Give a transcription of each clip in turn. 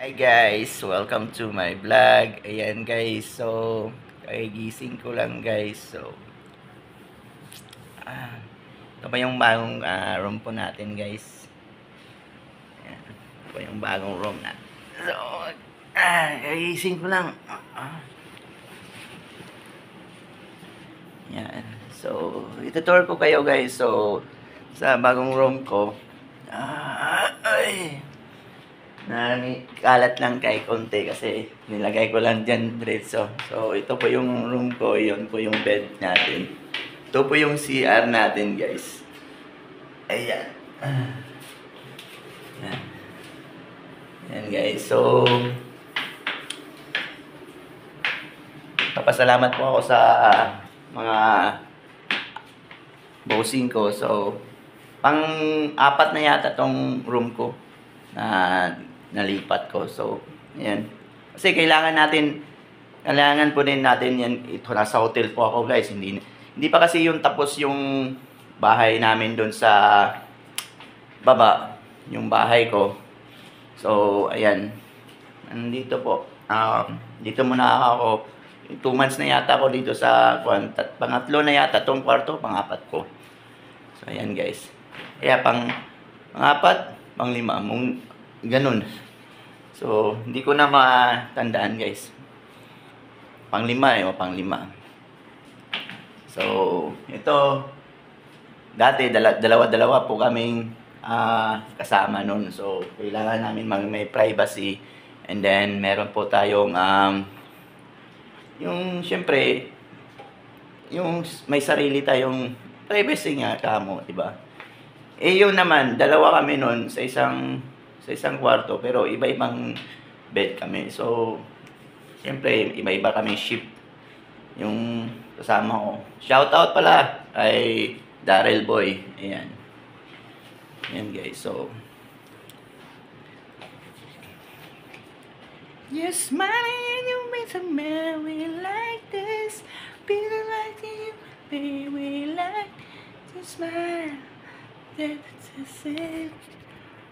Hi guys, welcome to my vlog. Ayan guys, so kagising ko lang guys. So ito pa yung bagong room po natin guys. Ayan, ito pa yung bagong room natin. So kagising ko lang. Ayan. So itutour ko kayo guys. So sa bagong room ko. Ay kalat lang kay konti kasi nilagay ko lang dyan diretso. So ito po yung room ko, yun po yung bed natin. Ito po yung CR natin guys. Ayan. Ayan. Ayan guys. So papasalamat po ako sa mga bossing ko. So pang-apat na yata tong room ko na nalipat ko. So, ayan. Kasi kailangan po din natin yan. Ito, nasa hotel po ako guys. Hindi pa kasi yung tapos yung bahay namin doon sa baba. Yung bahay ko. So, ayan. Nandito po. Dito muna ako. 2 months na yata ako dito sa pangatlo na yata tong kwarto, pangapat ko. So, ayan guys. Kaya pang-apat, pang-lima. Ganun. So, hindi ko na matandaan guys. Pang-lima o pang-lima. So, ito, dati dalawa-dalawa po kaming kasama nun. So, kailangan namin may privacy. And then, meron po tayong, yung, syempre, yung may sarili tayong privacy nga kamo, diba? Yun naman, dalawa kami nun sa isang kwarto, pero iba-ibang bed kami. So, siyempre, iba-iba kami shift yung kasama ko. Shoutout pala kay Daryl Boy. Ayan. Ayan guys. So, you're smiling and you make some merry like this. Feeling like you, baby, like to smile. That's just it.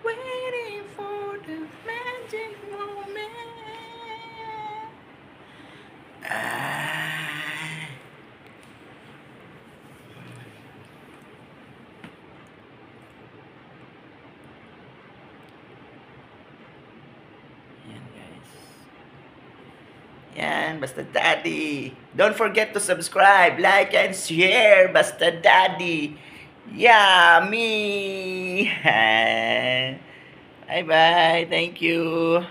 Waiting for the magic moment. Yan guys. Yan, Basta Daddy. Don't forget to subscribe, like, and share. Basta Daddy. Yummy! Bye-bye. Thank you.